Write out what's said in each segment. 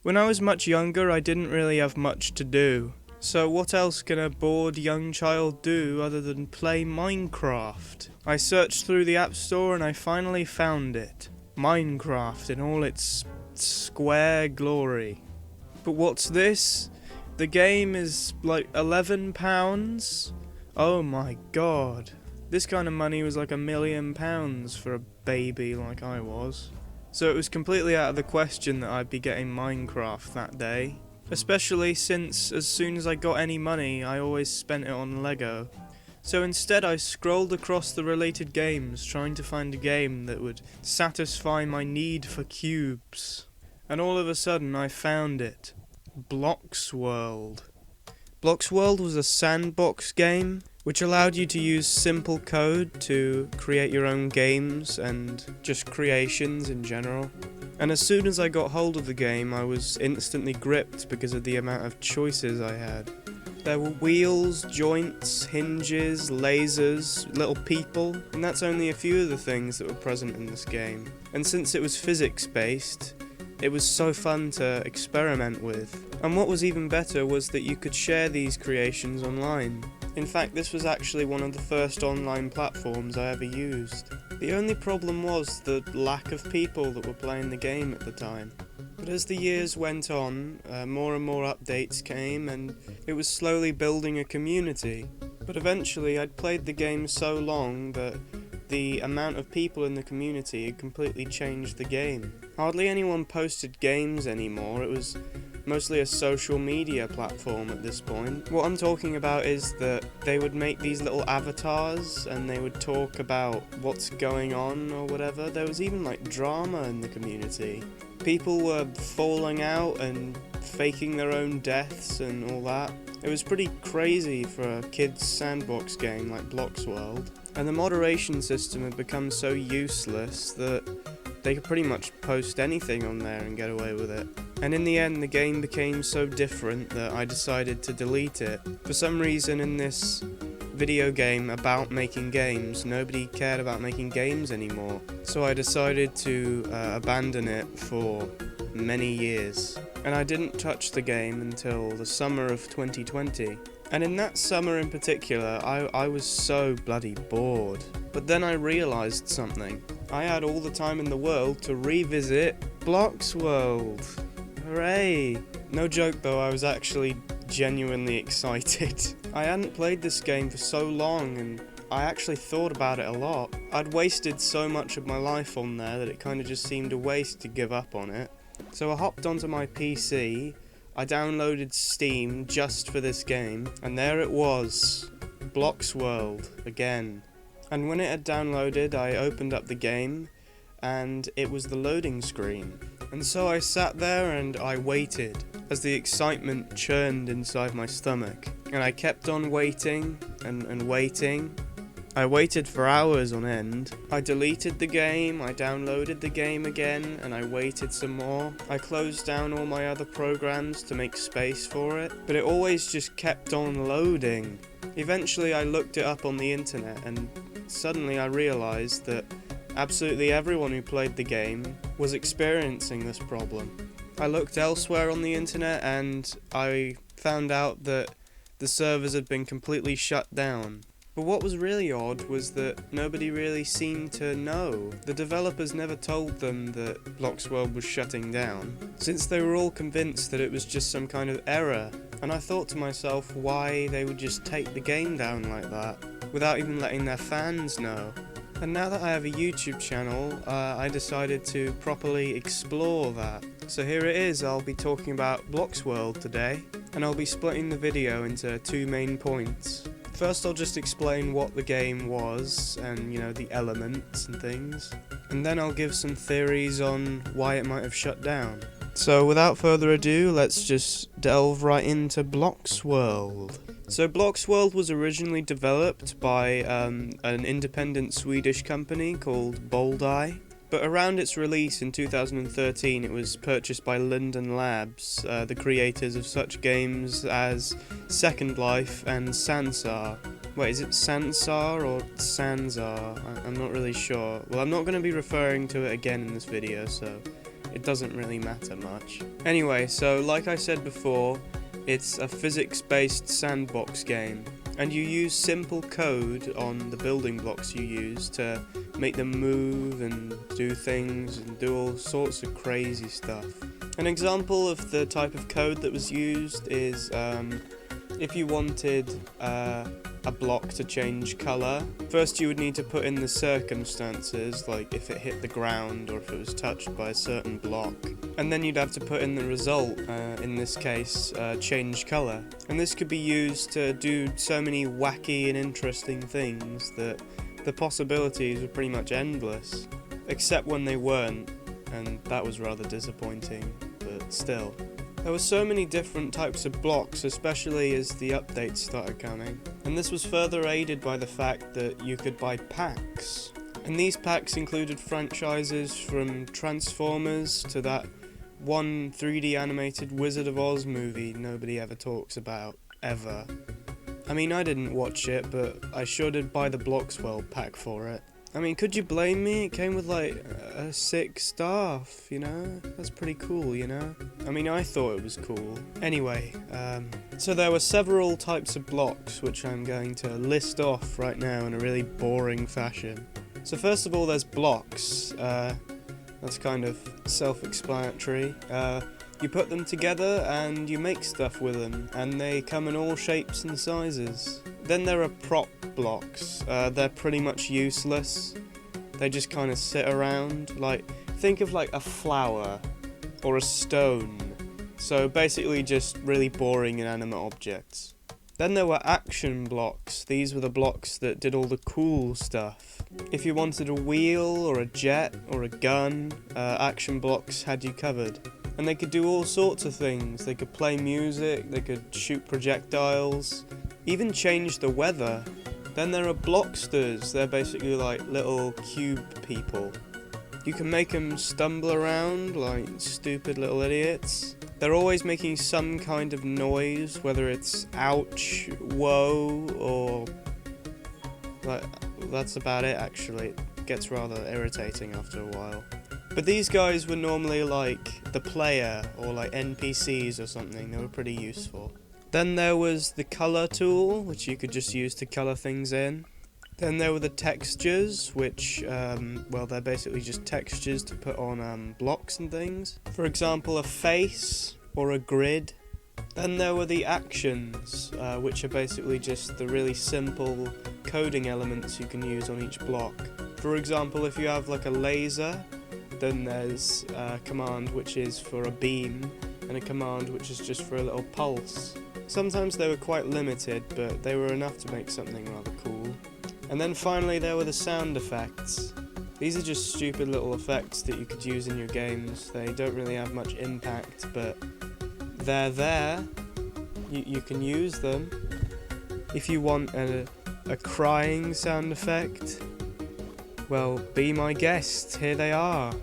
When I was much younger, I didn't really have much to do. So what else can a bored young child do other than play Minecraft? I searched through the App Store and I finally found it. Minecraft in all its square glory. But what's this? The game is like £11? Oh my god. This kind of money was like £1 million for a baby like I was. So it was completely out of the question that I'd be getting Minecraft that day. Especially since as soon as I got any money, I always spent it on Lego. So instead I scrolled across the related games, trying to find a game that would satisfy my need for cubes. And all of a sudden I found it. Blocksworld. Blocksworld was a sandbox game, which allowed you to use simple code to create your own games and just creations in general. And as soon as I got hold of the game, I was instantly gripped because of the amount of choices I had. There were wheels, joints, hinges, lasers, little people, and that's only a few of the things that were present in this game. And since it was physics-based, it was so fun to experiment with. And what was even better was that you could share these creations online. In fact, this was actually one of the first online platforms I ever used. The only problem was the lack of people that were playing the game at the time. But as the years went on, more and more updates came and it was slowly building a community. But eventually I'd played the game so long that the amount of people in the community had completely changed the game. Hardly anyone posted games anymore, it was mostly a social media platform at this point. What I'm talking about is that they would make these little avatars and they would talk about what's going on or whatever. There was even like drama in the community. People were falling out and faking their own deaths and all that. It was pretty crazy for a kid's sandbox game like Blocksworld. And the moderation system had become so useless that they could pretty much post anything on there and get away with it. And in the end, the game became so different that I decided to delete it. For some reason in this video game about making games, nobody cared about making games anymore. So I decided to abandon it for many years. And I didn't touch the game until the summer of 2020. And in that summer in particular, I was so bloody bored. But then I realised something. I had all the time in the world to revisit Blocksworld. Hooray! No joke though, I was actually genuinely excited. I hadn't played this game for so long and I actually thought about it a lot. I'd wasted so much of my life on there that it kind of just seemed a waste to give up on it. So I hopped onto my PC, I downloaded Steam just for this game, and there it was, Blocksworld again. And when it had downloaded, I opened up the game, and it was the loading screen. And so I sat there and I waited, as the excitement churned inside my stomach. And I kept on waiting, and waiting. I waited for hours on end. I deleted the game, I downloaded the game again, and I waited some more. I closed down all my other programs to make space for it, but it always just kept on loading. Eventually I looked it up on the internet, and suddenly I realised that absolutely everyone who played the game was experiencing this problem. I looked elsewhere on the internet and I found out that the servers had been completely shut down. But what was really odd was that nobody really seemed to know. The developers never told them that Blocksworld was shutting down, since they were all convinced that it was just some kind of error. And I thought to myself why they would just take the game down like that, without even letting their fans know. And now that I have a YouTube channel, I decided to properly explore that. So here it is, I'll be talking about Blocksworld today, and I'll be splitting the video into two main points. First I'll just explain what the game was, and the elements and things, and then I'll give some theories on why it might have shut down. So without further ado, let's just delve right into Blocksworld. So Blocksworld was originally developed by an independent Swedish company called Boldeye. But around its release in 2013, it was purchased by Linden Labs, the creators of such games as Second Life and Sansar. Wait, is it Sansar or Sanzar? I'm not really sure. Well, I'm not going to be referring to it again in this video, so it doesn't really matter much. Anyway, so like I said before, it's a physics-based sandbox game, and you use simple code on the building blocks you use to make them move and do things and do all sorts of crazy stuff. An example of the type of code that was used is if you wanted a block to change colour, first you would need to put in the circumstances, like if it hit the ground or if it was touched by a certain block, and then you'd have to put in the result, in this case, change colour. And this could be used to do so many wacky and interesting things that the possibilities were pretty much endless, except when they weren't, and that was rather disappointing, but still. There were so many different types of blocks, especially as the updates started coming, and this was further aided by the fact that you could buy packs. And these packs included franchises from Transformers to that one 3D animated Wizard of Oz movie nobody ever talks about, ever. I mean, I didn't watch it, but I sure did buy the Blocksworld pack for it. I mean, could you blame me? It came with like a sick staff, you know? That's pretty cool, you know? I mean, I thought it was cool. Anyway, so there were several types of blocks which I'm going to list off right now in a really boring fashion. So first of all, there's blocks. That's kind of self-explanatory. You put them together and you make stuff with them, and they come in all shapes and sizes. Then there are prop blocks. They're pretty much useless. They just kind of sit around. Like, think of like a flower or a stone. So basically just really boring inanimate objects. Then there were action blocks. These were the blocks that did all the cool stuff. If you wanted a wheel or a jet or a gun, action blocks had you covered. And they could do all sorts of things. They could play music, they could shoot projectiles, even change the weather. Then there are blocksters. They're basically like little cube people. You can make them stumble around like stupid little idiots. They're always making some kind of noise, whether it's ouch, whoa, or like, that's about it actually. It gets rather irritating after a while. But these guys were normally like the player or like NPCs or something. They were pretty useful. Then there was the colour tool, which you could just use to colour things in. Then there were the textures, which, well, they're basically just textures to put on blocks and things. For example, a face or a grid. Then there were the actions, which are basically just the really simple coding elements you can use on each block. For example, if you have like a laser, then there's a command which is for a beam, and a command which is just for a little pulse. Sometimes they were quite limited, but they were enough to make something rather cool. And then finally there were the sound effects. These are just stupid little effects that you could use in your games. They don't really have much impact, but they're there. You can use them. If you want a crying sound effect, well, be my guest, here they are.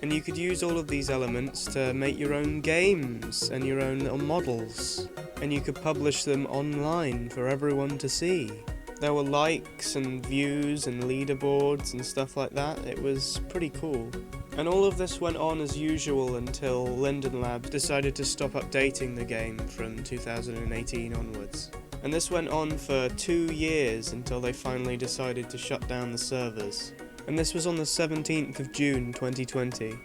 And you could use all of these elements to make your own games and your own little models. And you could publish them online for everyone to see. There were likes and views and leaderboards and stuff like that. It was pretty cool. And all of this went on as usual until Linden Labs decided to stop updating the game from 2018 onwards. And this went on for 2 years until they finally decided to shut down the servers. And this was on the 17th of June 2020.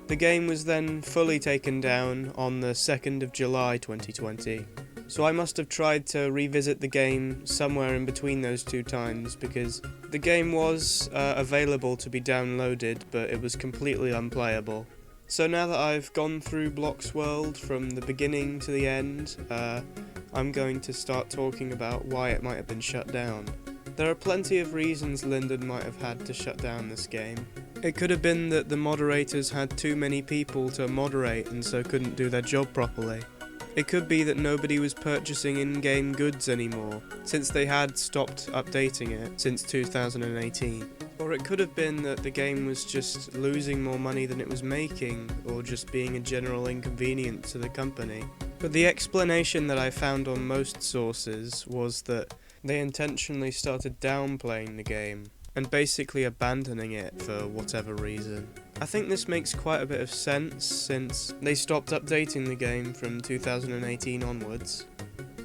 The game was then fully taken down on the 2nd of July 2020. So I must have tried to revisit the game somewhere in between those two times, because the game was available to be downloaded, but it was completely unplayable. So now that I've gone through Blocksworld from the beginning to the end, I'm going to start talking about why it might have been shut down. There are plenty of reasons Linden might have had to shut down this game. It could have been that the moderators had too many people to moderate and so couldn't do their job properly. It could be that nobody was purchasing in-game goods anymore, since they had stopped updating it since 2018. Or it could have been that the game was just losing more money than it was making, or just being a general inconvenience to the company. But the explanation that I found on most sources was that they intentionally started downplaying the game. and basically abandoning it for whatever reason. I think this makes quite a bit of sense since they stopped updating the game from 2018 onwards,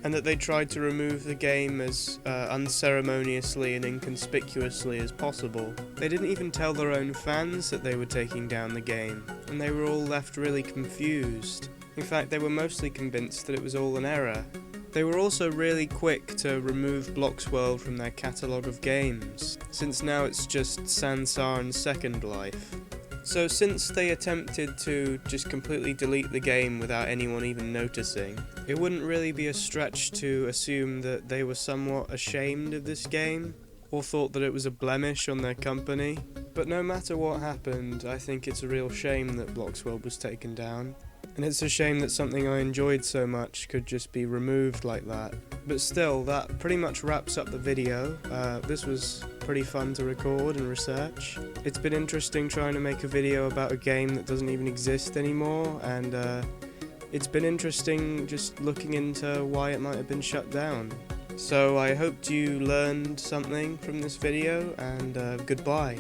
and that they tried to remove the game as unceremoniously and inconspicuously as possible. They didn't even tell their own fans that they were taking down the game, and they were all left really confused. In fact, they were mostly convinced that it was all an error. They were also really quick to remove Blocksworld from their catalogue of games, since now it's just Sansar and Second Life. So since they attempted to just completely delete the game without anyone even noticing, it wouldn't really be a stretch to assume that they were somewhat ashamed of this game, or thought that it was a blemish on their company. But no matter what happened, I think it's a real shame that Blocksworld was taken down. And it's a shame that something I enjoyed so much could just be removed like that. But still, that pretty much wraps up the video. This was pretty fun to record and research. It's been interesting trying to make a video about a game that doesn't even exist anymore, and it's been interesting just looking into why it might have been shut down. So I hoped you learned something from this video, and goodbye.